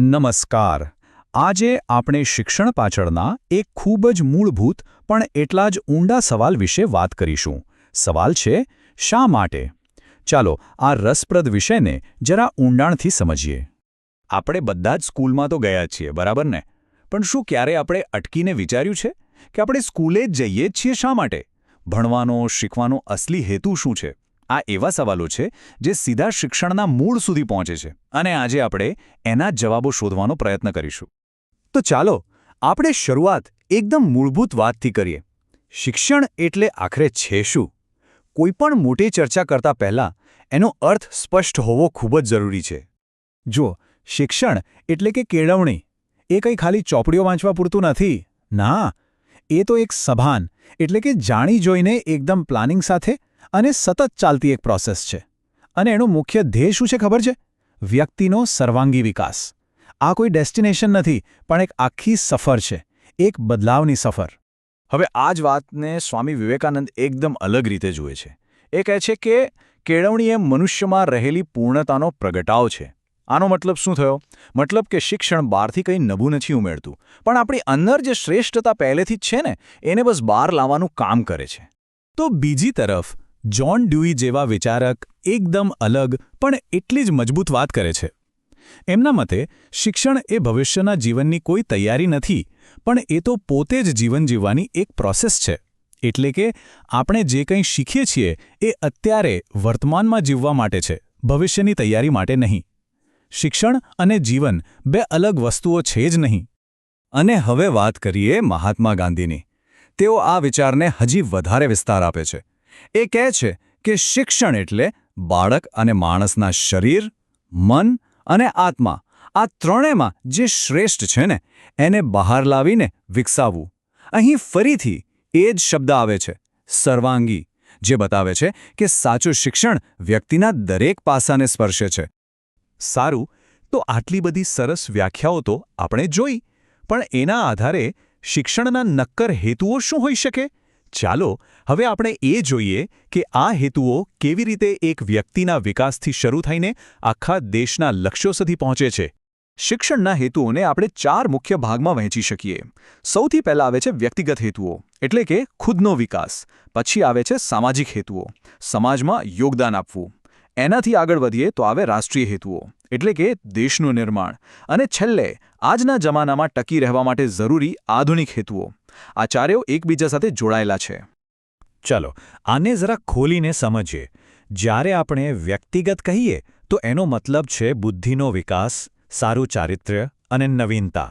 નમસ્કાર. આજે આપણે શિક્ષણ પાછળના એક ખૂબ જ મૂળભૂત પણ એટલા જ ઊંડા સવાલ વિશે વાત કરીશું. સવાલ છે, શા માટે? ચાલો આ રસપ્રદ વિષયને જરા ઊંડાણથી સમજીએ. આપણે બધા જ સ્કૂલમાં તો ગયા જ છીએ, બરાબર ને? પણ શું ક્યારે આપણે અટકીને વિચાર્યું છે કે આપણે સ્કૂલે જ જઈએ જ છીએ શા માટે? ભણવાનો, શીખવાનો અસલી હેતુ શું છે? આ એવા સવાલો છે જે સીધા શિક્ષણના મૂળ સુધી પહોંચે છે, અને આજે આપણે એના જ જવાબો શોધવાનો પ્રયત્ન કરીશું. તો ચાલો આપણે શરૂઆત એકદમ મૂળભૂત વાતથી કરીએ. શિક્ષણ એટલે આખરે છે શું? કોઈપણ મોટી ચર્ચા કરતા પહેલાં એનો અર્થ સ્પષ્ટ હોવો ખૂબ જ જરૂરી છે. જુઓ, શિક્ષણ એટલે કે કેળવણી એ કંઈ ખાલી ચોપડીઓ વાંચવા પૂરતું નથી. ના, એ તો એક સભાન એટલે કે જાણી જોઈને એકદમ પ્લાનિંગ સાથે અને સતત ચાલતી એક પ્રોસેસ છે. અને એનું મુખ્ય ધ્યેય શું છે ખબર છે? વ્યક્તિનો સર્વાંગી વિકાસ. આ કોઈ ડેસ્ટિનેશન નથી, પણ એક આખી સફર છે, એક બદલાવની સફર. હવે આ જ વાતને સ્વામી વિવેકાનંદ એકદમ અલગ રીતે જુએ છે. એ કહે છે કે કેળવણી એ મનુષ્યમાં રહેલી પૂર્ણતાનો પ્રગટાવ છે. આનો મતલબ શું થયો? મતલબ કે શિક્ષણ બહારથી કંઈ નવું નથી ઉમેરતું, પણ આપણી અંદર જે શ્રેષ્ઠતા પહેલેથી જ છે ને, એને બસ બહાર લાવવાનું કામ કરે છે. તો બીજી તરફ જ્હોન ડ્યુઈ જેવા વિચારક એકદમ અલગ પણ એટલી જ મજબૂત વાત કરે છે. એમના મતે શિક્ષણ એ ભવિષ્યના જીવનની કોઈ તૈયારી નથી, પણ એ તો પોતે જ જીવન જીવવાની એક પ્રોસેસ છે. એટલે કે આપણે જે કંઈ શીખીએ છીએ એ અત્યારે વર્તમાનમાં જીવવા માટે છે, ભવિષ્યની તૈયારી માટે નહીં. શિક્ષણ અને જીવન બે અલગ વસ્તુઓ છે જ નહીં. અને હવે વાત કરીએ મહાત્મા ગાંધીની. તેઓ આ વિચારને હજી વધારે વિસ્તાર આપે છે. એ કહે છે કે શિક્ષણ એટલે બાળક અને માણસના શરીર, મન અને આત્મા, આ ત્રણેયમાં જે શ્રેષ્ઠ છે ને, એને બહાર લાવીને વિકસાવવું. અહીં ફરીથી એ જ શબ્દ આવે છે, સર્વાંગી, જે બતાવે છે કે સાચું શિક્ષણ વ્યક્તિના દરેક પાસાને સ્પર્શે છે. સારું, તો આટલી બધી સરસ વ્યાખ્યાઓ તો આપણે જોઈ, પણ એના આધારે શિક્ષણના નક્કર હેતુઓ શું હોઈ શકે? ચાલો હવે આપણે એ જોઈએ કે આ હેતુઓ કેવી રીતે એક વ્યક્તિના વિકાસથી શરૂ થઈને આખા દેશના લક્ષ્યો સુધી પહોંચે છે. શિક્ષણના હેતુઓને આપણે 4 મુખ્ય ભાગમાં વહેંચી શકીએ. સૌથી પહેલા આવે છે વ્યક્તિગત હેતુઓ, એટલે કે ખુદનો વિકાસ. પછી આવે છે સામાજિક હેતુઓ, સમાજમાં યોગદાન આપવું. એનાથી આગળ વધીએ તો આવે રાષ્ટ્રીય હેતુઓ, એટલે કે દેશનું નિર્માણ. અને છેલ્લે આજના જમાનામાં ટકી રહેવા માટે જરૂરી આધુનિક હેતુઓ. આ ચારેય એકબીજા સાથે જોડાયેલા છે. ચાલો આને જરા ખોલીને સમજીએ. જ્યારે આપણે વ્યક્તિગત કહીએ તો એનો મતલબ છે બુદ્ધિનો વિકાસ, સારું ચારિત્ર્ય અને નવીનતા.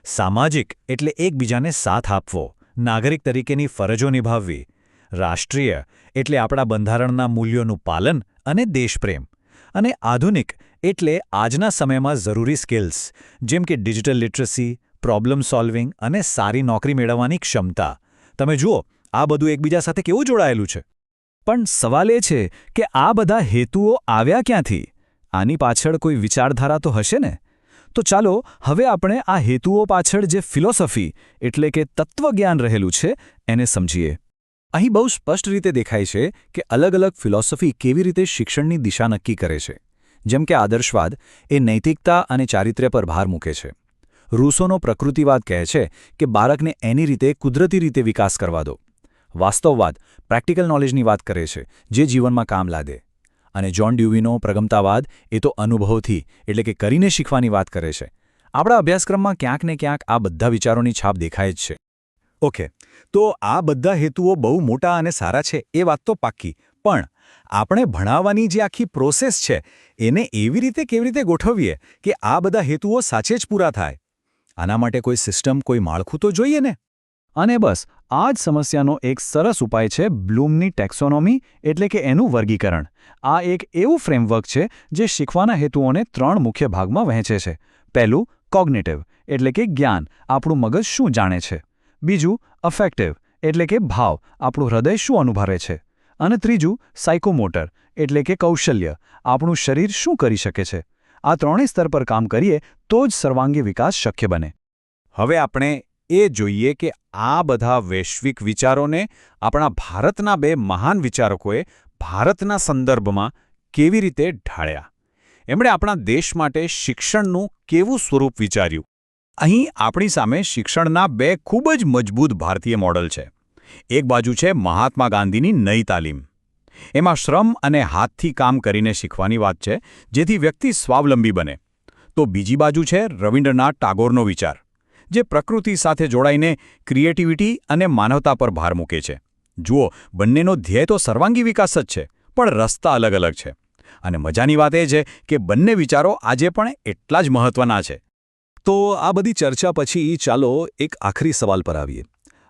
સામાજિક એટલે એકબીજાને સાથ આપવો, નાગરિક તરીકેની ફરજો નિભાવવી. રાષ્ટ્રીય એટલે આપણા બંધારણના મૂલ્યોનું પાલન અને દેશપ્રેમ. અને આધુનિક એટલે આજના સમયમાં જરૂરી સ્કિલ્સ, જેમ કે ડિજિટલ લિટરસી, પ્રોબ્લેમ સોલ્વિંગ અને સારી નોકરી મેળવવાની ક્ષમતા. તમે જુઓ, આ બધું એકબીજા સાથે કેવું જોડાયેલું છે. પણ સવાલ એ છે કે આ બધા હેતુઓ આવ્યા ક્યાંથી? આની પાછળ કોઈ વિચારધારા તો હશે ને? તો ચાલો હવે આપણે આ હેતુઓ પાછળ જે ફિલોસોફી એટલે કે તત્વજ્ઞાન રહેલું છે એને સમજીએ. અહીં બહુ સ્પષ્ટ રીતે દેખાય છે કે અલગ અલગ ફિલોસોફી કેવી રીતે શિક્ષણની દિશા નક્કી કરે છે. જેમ કે આદર્શવાદ એ નૈતિકતા અને ચારિત્ર્ય પર ભાર મૂકે છે. રૂસોનો પ્રકૃતિવાદ કહે છે કે બાળકને એની રીતે કુદરતી રીતે વિકાસ કરવા દો. વાસ્તવવાદ પ્રેક્ટિકલ નોલેજની વાત કરે છે, જે જીવનમાં કામ લાદે. અને જ્હોન ડ્યુઈનો પ્રગમતાવાદ એ તો અનુભવથી એટલે કે કરીને શીખવાની વાત કરે છે. આપણા અભ્યાસક્રમમાં ક્યાંક ને ક્યાંક આ બધા વિચારોની છાપ દેખાય જ છે. ઓકે, તો આ બધા હેતુઓ બહુ મોટા અને સારા છે એ વાત તો પાક્કી, પણ આપણે ભણાવવાની જે આખી પ્રોસેસ છે એને એવી કેવી રીતે ગોઠવીએ કે આ બધા હેતુઓ સાચે જ પૂરા થાય? આના માટે કોઈ સિસ્ટમ, કોઈ માળખું તો જોઈએ ને? અને બસ આ જ સમસ્યાનો એક સરસ ઉપાય છે બ્લૂમની ટેક્સોનોમી, એટલે કે એનું વર્ગીકરણ. આ એક એવું ફ્રેમવર્ક છે જે શીખવાના હેતુઓને 3 મુખ્ય ભાગમાં વહેંચે છે. પહેલું કોગ્નિટિવ, એટલે કે જ્ઞાન, આપણું મગજ શું જાણે છે. બીજું અફેક્ટિવ, એટલે કે ભાવ, આપણું હૃદય શું અનુભવે છે. અને ત્રીજું સાયકોમોટર, એટલે કે કૌશલ્ય, આપણું શરીર શું કરી શકે છે. આ ત્રણેય સ્તર પર કામ કરીએ તો જ સર્વાંગી વિકાસ શક્ય બને. હવે આપણે એ જોઈએ કે આ બધા વૈશ્વિક વિચારોને આપણા ભારતના 2 મહાન વિચારકોએ ભારતના સંદર્ભમાં કેવી રીતે ઢાળ્યા. એમણે આપણા દેશ માટે શિક્ષણનું કેવું સ્વરૂપ વિચાર્યું? અહીં આપણી સામે શિક્ષણના બે ખૂબ જ મજબૂત ભારતીય મોડલ છે. એક બાજુ છે મહાત્મા ગાંધીની નઈ તાલીમ. એમાં શ્રમ અને હાથથી કામ કરીને શીખવાની વાત છે, જેથી વ્યક્તિ સ્વાવલંબી બને. તો બીજી બાજુ છે રવિન્દ્રનાથ ટાગોરનો વિચાર, જે પ્રકૃતિ સાથે જોડાઈને ક્રિએટિવિટી અને માનવતા પર ભાર મૂકે છે. જુઓ, બંનેનો ધ્યેય તો સર્વાંગી વિકાસ જ છે, પણ રસ્તા અલગ અલગ છે. અને મજાની વાત એ છે કે બંને વિચારો આજે પણ એટલા જ મહત્વના છે. તો આ બધી ચર્ચા પછી ચાલો એક આખરી સવાલ પર આવીએ.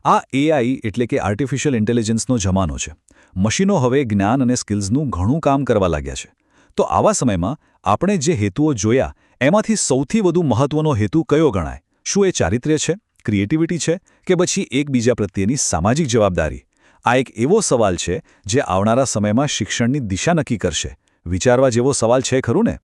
આ એઆઈ એટલે કે આર્ટિફિશિયલ ઇન્ટેલિજન્સનો જમાનો છે. મશીનો હવે જ્ઞાન અને સ્કિલ્સનું ઘણું કામ કરવા લાગ્યા છે. તો આવા સમયમાં આપણે જે હેતુઓ જોયા એમાંથી સૌથી વધુ મહત્વનો હેતુ કયો ગણાય? શું એ ચારિત્ર્ય છે, ક્રિએટિવિટી છે, કે પછી એકબીજા પ્રત્યેની સામાજિક જવાબદારી? આ એક એવો સવાલ છે જે આવનારા સમયમાં શિક્ષણની દિશા નક્કી કરશે. વિચારવા જેવો સવાલ છે ખરું ને?